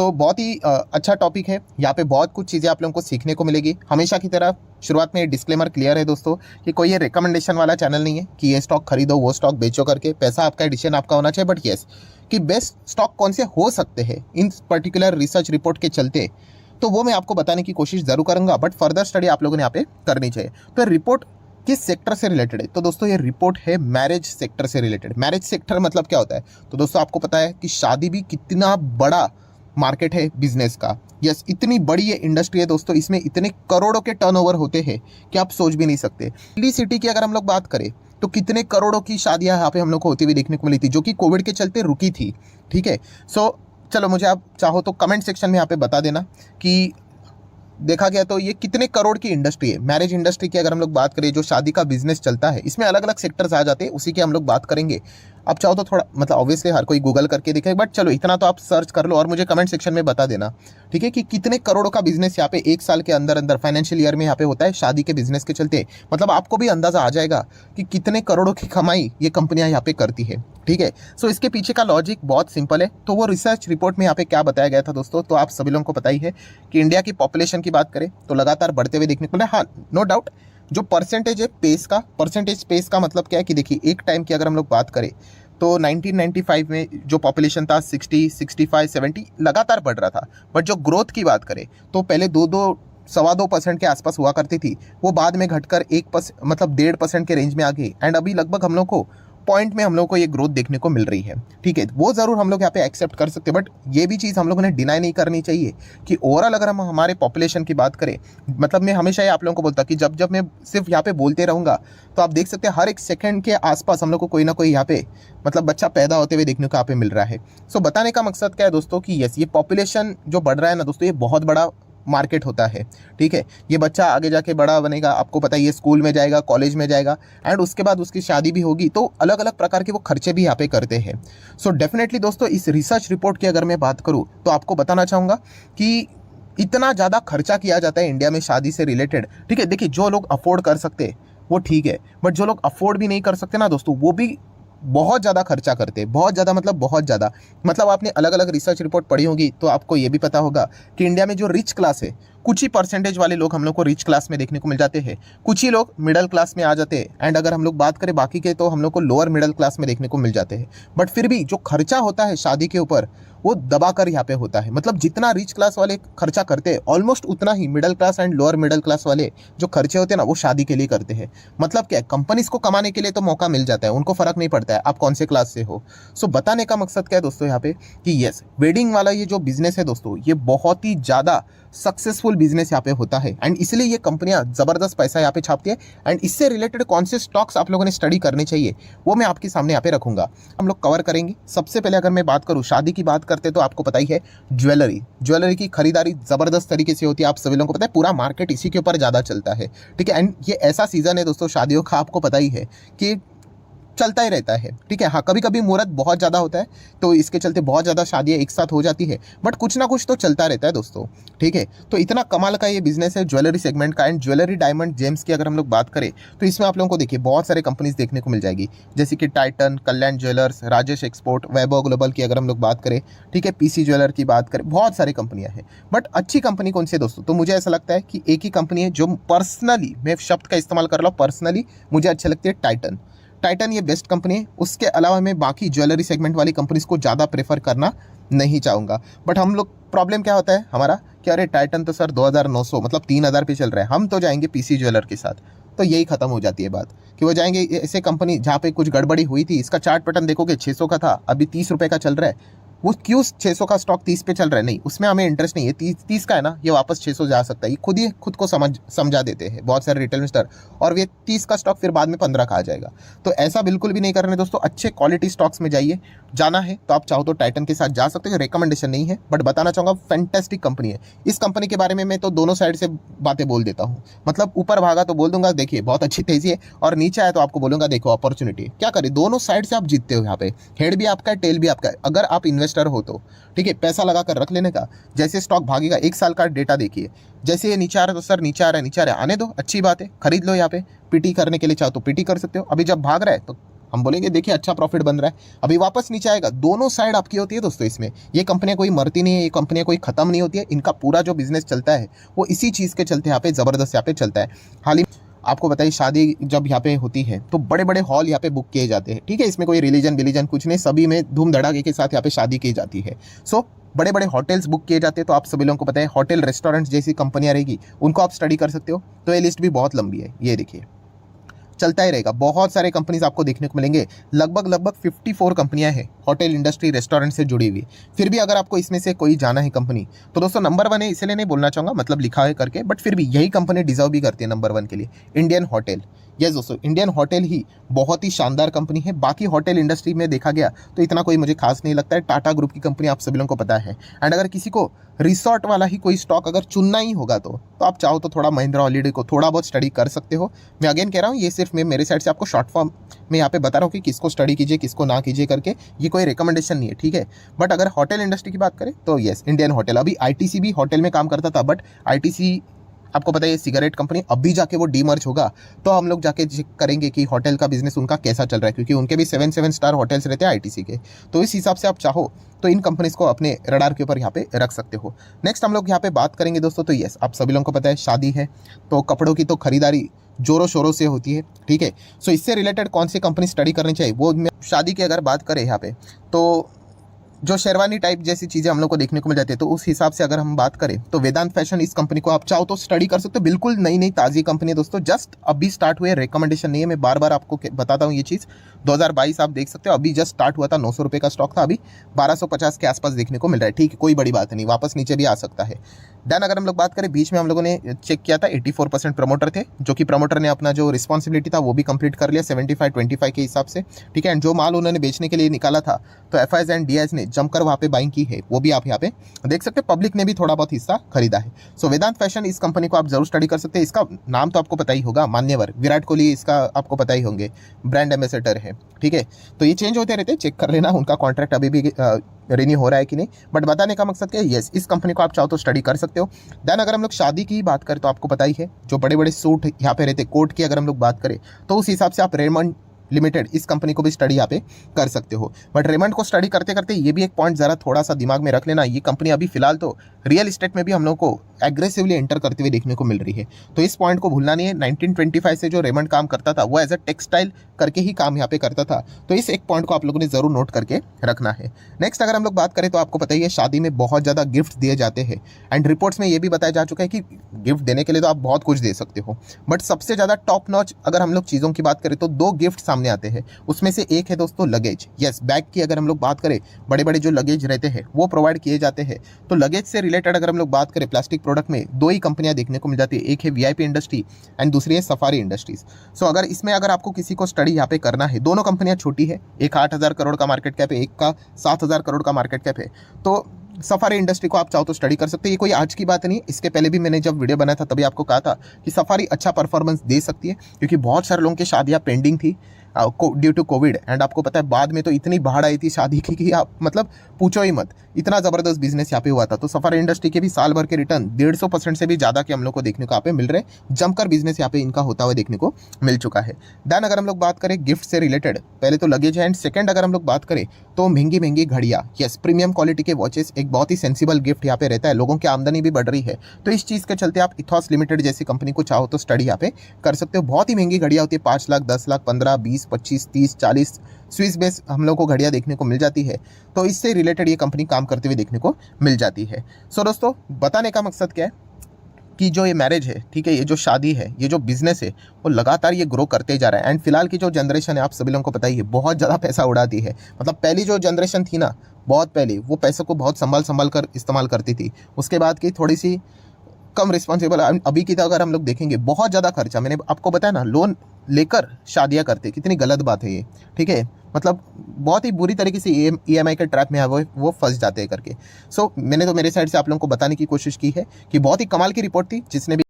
बहुत ही अच्छा टॉपिक है। यहाँ पे बहुत कुछ चीज़ें आप लोगों को सीखने को मिलेगी। हमेशा की तरह शुरुआत में डिस्क्लेमर क्लियर है दोस्तों कि कोई ये रिकमेंडेशन वाला चैनल नहीं है कि ये स्टॉक खरीदो वो स्टॉक बेचो करके। पैसा आपका, एडिशन आपका होना चाहिए। बट येस कि बेस्ट स्टॉक कौन से हो सकते हैं इन पर्टिकुलर रिसर्च रिपोर्ट के चलते, तो वो मैं आपको बताने की कोशिश ज़रूर करूँगा। बट फर्दर स्टडी आप लोगों ने यहाँ पे करनी चाहिए। तो रिपोर्ट किस सेक्टर से रिलेटेड है? तो दोस्तों ये रिपोर्ट है मैरिज सेक्टर से रिलेटेड। मैरिज सेक्टर मतलब क्या होता है? तो दोस्तों आपको पता है कि शादी भी कितना बड़ा मार्केट है बिजनेस का। यस, इतनी बड़ी ये इंडस्ट्री है दोस्तों, इसमें इतने करोड़ों के टर्नओवर होते हैं कि आप सोच भी नहीं सकते। दिल्ली सिटी की अगर हम लोग बात करें तो कितने करोड़ों की शादियां यहाँ पे हम लोग को होती हुई देखने को मिली थी, जो कि कोविड के चलते रुकी थी। ठीक है, चलो मुझे आप चाहो तो कमेंट सेक्शन में यहाँ पे बता देना कि देखा गया तो ये कितने करोड़ की इंडस्ट्री है। मैरिज इंडस्ट्री की अगर हम लोग बात करें, जो शादी का बिजनेस चलता है, इसमें अलग अलग सेक्टर्स आ जाते हैं, उसी की हम लोग बात करेंगे। अब चाहो तो थोड़ा ऑब्वियसली हर कोई गूगल करके देखे, बट चलो इतना तो आप सर्च कर लो और मुझे कमेंट सेक्शन में बता देना, ठीक है, कि कितने करोड़ों का बिजनेस यहाँ पे एक साल के अंदर अंदर फाइनेंशियल ईयर में यहाँ पे होता है शादी के बिजनेस के चलते। आपको भी अंदाजा आ जाएगा कि कितने करोड़ों की कमाई ये कंपनियां यहाँ पे करती है। ठीक है, इसके पीछे का लॉजिक बहुत सिंपल है। तो वो रिसर्च रिपोर्ट में यहाँ पे क्या बताया गया था दोस्तों, तो आप सभी लोगों को पता ही है कि इंडिया की पॉपुलेशन की बात करें तो लगातार बढ़ते हुए देखने को मिला। हाँ, नो डाउट जो परसेंटेज है परसेंटेज पेस का मतलब क्या है कि देखिए एक टाइम की अगर हम लोग बात करें तो 1995 में जो पॉपुलेशन था 60, 65, 70 लगातार बढ़ रहा था। बट जो ग्रोथ की बात करें तो पहले 2.25% के आसपास हुआ करती थी, वो बाद में घटकर 1.5% के रेंज में आ गई। एंड अभी लगभग हम लोग को पॉइंट में हम लोग को ये ग्रोथ देखने को मिल रही है। ठीक है, वो ज़रूर हम लोग यहाँ पे एक्सेप्ट कर सकते हैं, बट ये भी चीज़ हम लोगों ने डिनाई नहीं करनी चाहिए कि ओवरऑल अगर हम हमारे पॉपुलेशन की बात करें, मैं हमेशा ये आप लोगों को बोलता कि जब मैं सिर्फ यहाँ पे बोलते रहूँगा तो आप देख सकते हैं हर एक सेकंड के आसपास हम लोग को कोई ना कोई यहाँ पे बच्चा पैदा होते हुए देखने को यहाँ पे मिल रहा है। बताने का मकसद क्या है दोस्तों कि यस, ये पॉपुलेशन जो बढ़ रहा है ना दोस्तों, ये बहुत बड़ा मार्केट होता है। ठीक है, ये बच्चा आगे जाके बड़ा बनेगा, आपको पता है ये स्कूल में जाएगा, कॉलेज में जाएगा, एंड उसके बाद उसकी शादी भी होगी, तो अलग अलग प्रकार के वो खर्चे भी यहाँ पे करते हैं। डेफिनेटली दोस्तों इस रिसर्च रिपोर्ट की अगर मैं बात करूँ तो आपको बताना चाहूँगा कि इतना ज़्यादा खर्चा किया जाता है इंडिया में शादी से रिलेटेड। ठीक है, देखिए जो लोग अफोर्ड कर सकते वो ठीक है, बट जो लोग अफोर्ड भी नहीं कर सकते ना दोस्तों, वो भी बहुत ज़्यादा खर्चा करते हैं। बहुत ज़्यादा बहुत ज़्यादा आपने अलग अलग रिसर्च रिपोर्ट पढ़ी होगी तो आपको ये भी पता होगा कि इंडिया में जो रिच क्लास है, कुछ ही परसेंटेज वाले लोग हम लोग को रिच क्लास में देखने को मिल जाते हैं, कुछ ही लोग मिडिल क्लास में आ जाते हैं, एंड अगर हम लोग बात करें बाकी के तो हम लोग को लोअर मिडिल क्लास में देखने को मिल जाते हैं। बट फिर भी जो खर्चा होता है शादी के ऊपर वो दबाकर यहाँ पे होता है। जितना रिच क्लास वाले खर्चा करते हैं ऑलमोस्ट उतना ही middle class and lower middle class वाले जो खर्चे होते हैं ना वो शादी के लिए करते हैं। क्या है, कंपनीज को कमाने के लिए तो मौका मिल जाता है, उनको फर्क नहीं पड़ता है आप कौन से क्लास से हो। बताने का मकसद क्या है दोस्तों यहाँ पे कि यस, वेडिंग वाला ये जो बिजनेस है दोस्तों, ये बहुत ही ज़्यादा सक्सेसफुल बिजनेस यहाँ पे होता है, एंड इसलिए ये कंपनियां जबरदस्त पैसा यहाँ पे छापती है। एंड इससे रिलेटेड कौन से स्टॉक्स आप लोगों ने स्टडी करने चाहिए वो मैं आपके सामने यहाँ पे रखूंगा, हम लोग कवर करेंगे। सबसे पहले अगर मैं बात करूँ शादी की बात करते तो आपको पता ही है ज्वेलरी की खरीदारी जबरदस्त तरीके से होती है। आप सभी लोगों को पता है पूरा मार्केट इसी के ऊपर ज़्यादा चलता है। ठीक है, एंड ये ऐसा सीजन है दोस्तों शादियों का, आपको पता ही है कि चलता ही रहता है। ठीक है, हाँ कभी कभी मुहूर्त बहुत ज़्यादा होता है तो इसके चलते बहुत ज़्यादा शादियाँ एक साथ हो जाती है, बट कुछ ना कुछ तो चलता रहता है दोस्तों। ठीक है, तो इतना कमाल का ये बिजनेस है ज्वेलरी सेगमेंट का। एंड ज्वेलरी डायमंड जेम्स की अगर हम लोग बात करें तो इसमें आप लोगों को देखिए बहुत सारे कंपनीज देखने को मिल जाएगी, जैसे कि टाइटन, कल्याण ज्वेलर्स, राजेश एक्सपोर्ट, वैभव ग्लोबल की अगर हम लोग बात करें, ठीक है, पीसी ज्वेलर की बात करें, बहुत सारी कंपनियां हैं। बट अच्छी कंपनी कौन सी है दोस्तों, तो मुझे ऐसा लगता है कि एक ही कंपनी है जो पर्सनली, मैं शब्द का इस्तेमाल कर रहा हूँ पर्सनली, मुझे अच्छी लगती है टाइटन ये बेस्ट कंपनी है। उसके अलावा मैं बाकी ज्वेलरी सेगमेंट वाली कंपनीज को ज़्यादा प्रेफर करना नहीं चाहूँगा। बट हम लोग प्रॉब्लम क्या होता है हमारा कि अरे टाइटन तो सर 2900 3000 पे चल रहा है, हम तो जाएंगे पीसी ज्वेलर के साथ। तो यही खत्म हो जाती है बात कि वो जाएंगे ऐसे कंपनी जहाँ पे कुछ गड़बड़ी हुई थी। इसका चार्ट पैटर्न देखोगे 600 का था, अभी 30 रुपये का चल रहा है। वो क्यों 600 का स्टॉक 30 पे चल रहा है, नहीं उसमें हमें इंटरेस्ट नहीं है। 30 का है ना, ये वापस 600 जा सकता है, ये खुद को समझा देते हैं बहुत सारे रिटेल इन्वेस्टर, और ये 30 का स्टॉक फिर बाद में 15 का आ जाएगा। तो ऐसा बिल्कुल भी नहीं करना है दोस्तों, अच्छे क्वालिटी स्टॉक्स में जाइए। जाना है तो आप चाहो तो टाइटन के साथ जा सकते हो, रिकमेंडेशन नहीं है, बट बताना चाहूँगा फैंटेस्टिक कंपनी है। इस कंपनी के बारे में मैं तो दोनों साइड से बातें बोल देता हूँ। ऊपर भागा तो बोल दूंगा देखिए बहुत अच्छी तेजी है, और नीचे आया तो आपको बोलूंगा देखो अपॉर्चुनिटी। क्या करें, दोनों साइड से आप जीतते हो यहाँ पे, हेड भी आपका है टेल भी आपका है, अगर आप इन्वेस्टर हो तो। ठीक है, पैसा लगा कर रख लेने का, जैसे स्टॉक भागेगा 1 साल का डेटा देखिए, जैसे ये नीचे आ रहा है तो सर नीचे आ रहा है आने दो, अच्छी बात है, खरीद लो। यहाँ पे पीटी करने के लिए चाहो तो पीटी कर सकते हो, अभी जब भाग रहा है तो हम बोलेंगे देखिए अच्छा प्रॉफिट बन रहा है, अभी वापस नीचे आएगा। दोनों साइड आपकी होती है दोस्तों इसमें। ये कंपनियां कोई मरती नहीं है, ये कंपनियां कोई खत्म नहीं होती है, इनका पूरा जो बिजनेस चलता है वो इसी चीज़ के चलते यहाँ पे ज़बरदस्त यहाँ पे चलता है। हाल ही आपको बताइए शादी जब यहाँ पे होती है तो बड़े बड़े हॉल यहाँ पे बुक किए जाते हैं, ठीक है। इसमें कोई रिलीजन कुछ नहीं, सभी में धूम धड़ाके के साथ यहाँ पे शादी की जाती है। सो बड़े बड़े होटल्स बुक किए जाते हैं। तो आप सभी लोगों को पता है होटल रेस्टोरेंट्स जैसी कंपनियां रहेगी, उनको आप स्टडी कर सकते हो। तो ये लिस्ट भी बहुत लंबी है, ये देखिए चलता ही रहेगा। बहुत सारे कंपनीज आपको देखने को मिलेंगे, लगभग 54 कंपनियां हैं होटल इंडस्ट्री रेस्टोरेंट से जुड़ी हुई। फिर भी अगर आपको इसमें से कोई जाना है कंपनी, तो दोस्तों नंबर 1 है, इसलिए नहीं बोलना चाहूँगा, मतलब लिखा है करके, बट फिर भी यही कंपनी डिजर्व भी करती है नंबर 1 के लिए, इंडियन होटल। यस दोस्तों, इंडियन होटल ही बहुत ही शानदार कंपनी है। बाकी होटल इंडस्ट्री में देखा गया तो इतना कोई मुझे खास नहीं लगता है। टाटा ग्रुप की कंपनी आप सभी लोगों को पता है। एंड अगर किसी को रिसोर्ट वाला ही कोई स्टॉक अगर चुनना ही होगा तो आप चाहो तो थोड़ा महिंद्रा हॉलीडे को थोड़ा बहुत स्टडी कर सकते हो। मैं अगेन कह रहा हूँ, ये सिर्फ मैं मेरे साइड से आपको शॉर्ट फॉर्म में यहाँ पे बता रहा हूँ कि किसको स्टडी कीजिए किसको ना कीजिए करके, ये कोई रिकमेंडेशन नहीं है, ठीक है। बट अगर होटल इंडस्ट्री की बात करें तो यस, इंडियन होटल। अभी आईटीसी भी होटल में काम करता था, बट आईटीसी आपको पता है ये सिगरेट कंपनी, अभी जाके वो डीमर्ज होगा तो हम लोग जाके चेक करेंगे कि होटल का बिजनेस उनका कैसा चल रहा है, क्योंकि उनके भी 7 स्टार होटल्स रहते हैं आईटीसी के। तो इस हिसाब से आप चाहो तो इन कंपनीज को अपने रडार के ऊपर यहाँ पे रख सकते हो। नेक्स्ट हम लोग यहाँ पे बात करेंगे दोस्तों, तो यस आप सभी लोगों को पता है शादी है तो कपड़ों की तो खरीदारी जोरों शोरों से होती है, ठीक है। सो इससे रिलेटेड कौन सी कंपनी स्टडी करनी चाहिए, वो शादी की अगर बात करें यहाँ पे तो जो शेरवानी टाइप जैसी चीज़ें हम लोग को देखने को मिल जाती है, तो उस हिसाब से अगर हम बात करें तो वेदांत फैशन, इस कंपनी को आप चाहो तो स्टडी कर सकते हो। बिल्कुल नई नई ताज़ी कंपनी है दोस्तों, जस्ट अभी स्टार्ट हुई है, रिकमेंडेशन नहीं है। मैं बार बार आपको बताता हूँ ये चीज़। 2022 आप देख सकते हो, अभी जस्ट स्टार्ट हुआ था, 900 रुपये का स्टॉक था, अभी 1250 के आसपास देखने को मिल रहा है, ठीक है। कोई बड़ी बात नहीं, वापस नीचे भी आ सकता है। देन अगर हम लोग बात करें, बीच में हम लोगों ने चेक किया था 84% प्रमोटर थे, जो कि प्रमोटर ने अपना जो रिस्पॉन्सिबिलिटी था वो भी कंप्लीट कर लिया 75-25 के हिसाब से, ठीक है। एंड जो माल उन्होंने बेचने के लिए निकाला था तो एफआईज एंड डीआईज ने जमकर वहाँ पे बाइंग की है, वो भी आप यहाँ पे देख सकते हैं। पब्लिक ने भी थोड़ा बहुत हिस्सा खरीदा है। सो वेदांत फैशन, इस कंपनी को आप जरूर स्टडी कर सकते हैं। इसका नाम तो आपको पता ही होगा, मान्यवर विराट कोहली इसका आपको पता ही होंगे, ब्रांड एम्बेसडर है, ठीक है। तो ये चेंज होते रहते हैं, चेक कर लेना उनका कॉन्ट्रैक्ट अभी भी रिन्यू हो रहा है कि नहीं। बट बताने का मकसद क्या है, यस इस कंपनी को आप चाहो तो स्टडी कर सकते हो। देन अगर हम लोग शादी की बात करें तो आपको पता ही है, जो बड़े बड़े सूट यहाँ पे रहते, कोट की अगर हम लोग बात करें तो उस हिसाब से आप रेमंड लिमिटेड इस कंपनी को भी स्टडी यहाँ पे कर सकते हो। बट रेमंड को स्टडी करते करते ये भी एक पॉइंट ज़रा थोड़ा सा दिमाग में रख लेना, ये कंपनी अभी फिलहाल तो रियल इस्टेट में भी हम लोग को एग्रेसिवली एंटर करते हुए देखने को मिल रही है, तो इस पॉइंट को भूलना नहीं है। 1925 से जो रेमंड काम करता था वो एज अ टेक्सटाइल करके ही काम यहाँ पे करता था, तो इस एक पॉइंट को आप लोगों ने जरूर नोट करके रखना है। नेक्स्ट अगर हम लोग बात करें तो आपको पता ही है, शादी में बहुत ज़्यादा गिफ्ट दिए जाते हैं। एंड रिपोर्ट्स में ये भी बताया जा चुका है कि गिफ्ट देने के लिए तो आप बहुत कुछ दे सकते हो, बट सबसे ज़्यादा टॉप नॉच अगर हम लोग चीज़ों की बात करें तो 2 गिफ्ट सामने आते हैं। उसमें से एक है दोस्तों लगेज। यस, बैग की अगर हम लोग बात करें, बड़े बड़े जो लगेज रहते हैं वो प्रोवाइड किए जाते हैं। तो लगेज से रिलेटेड अगर हम लोग बात करें, प्लास्टिक प्रोडक्ट में 2 ही कंपनियां देखने को मिल जाती है, एक है वीआईपी इंडस्ट्री एंड दूसरी है सफारी इंडस्ट्रीज। सो अगर इसमें अगर आपको किसी को स्टडी यहाँ पे करना है, दोनों कंपनियां छोटी है, एक 8,000 करोड़ का मार्केट कैप है, एक का 7,000 करोड़ का मार्केट कैप है। तो सफारी इंडस्ट्री को आप चाहो तो स्टडी कर सकते हैं। ये कोई आज की बात नहीं, इसके पहले भी मैंने जब वीडियो बनाया था तभी आपको कहा था कि सफारी अच्छा परफॉर्मेंस दे सकती है, क्योंकि बहुत सारे लोगों की शादियां पेंडिंग थी ड्यू टू कोविड। एंड आपको पता है बाद में तो इतनी बाढ़ आई थी शादी की कि आप मतलब पूछो ही मत, इतना ज़बरदस्त बिजनेस यहाँ पे हुआ था। तो सफारी इंडस्ट्री के भी साल भर के रिटर्न 150% से भी ज़्यादा के हम लोग को देखने को यहाँ पे मिल रहे हैं। जमकर बिजनेस यहाँ पे इनका होता हुआ देखने को मिल चुका है। देन अगर हम लोग बात करें गिफ्ट से रिलेटेड, पहले तो लगेज है, एंड सेकंड अगर हम लोग बात करें तो महंगी घड़ियाँ, यस प्रीमियम क्वालिटी के वॉचेस, एक बहुत ही सेंसिबल गिफ्ट यहाँ पे रहता है। लोगों की आमदनी भी बढ़ रही है, तो इस चीज़ के चलते आप इथॉस लिमिटेड जैसी कंपनी को चाहो तो स्टडी यहाँ पे कर सकते हो। बहुत ही महंगी घड़ियाँ होती है, 5 लाख, 10 लाख, 15, 20, 25, 30, 40 स्विस बेस हम लोग को घड़ियाँ देखने को मिल जाती है। तो इससे रिलेटेड ये कंपनी काम करते हुए देखने को मिल जाती है। सो दोस्तों, बताने का मकसद क्या है कि जो ये मैरिज है, ठीक है, ये जो शादी है, ये जो बिजनेस है, वो लगातार ये ग्रो करते जा रहा है। एंड फिलहाल की जो जनरेशन है, आप सभी लोगों को पता ही है, बहुत ज़्यादा पैसा उड़ाती है। मतलब पहली जो जनरेशन थी ना, बहुत पहले, वो पैसों को बहुत संभाल कर इस्तेमाल करती थी। उसके बाद की थोड़ी सी कम रिस्पॉन्सिबल। अभी की तो अगर हम लोग देखेंगे, बहुत ज़्यादा खर्चा, मैंने आपको बताया ना, लोन लेकर शादियां करते, कितनी गलत बात है ये, ठीक है। मतलब बहुत ही बुरी तरीके से ईएमआई के ट्रैप में है वो फंस जाते हैं करके। सो मैंने तो मेरे साइड से आप लोगों को बताने की कोशिश की है कि बहुत ही कमाल की रिपोर्ट थी, जिसने भी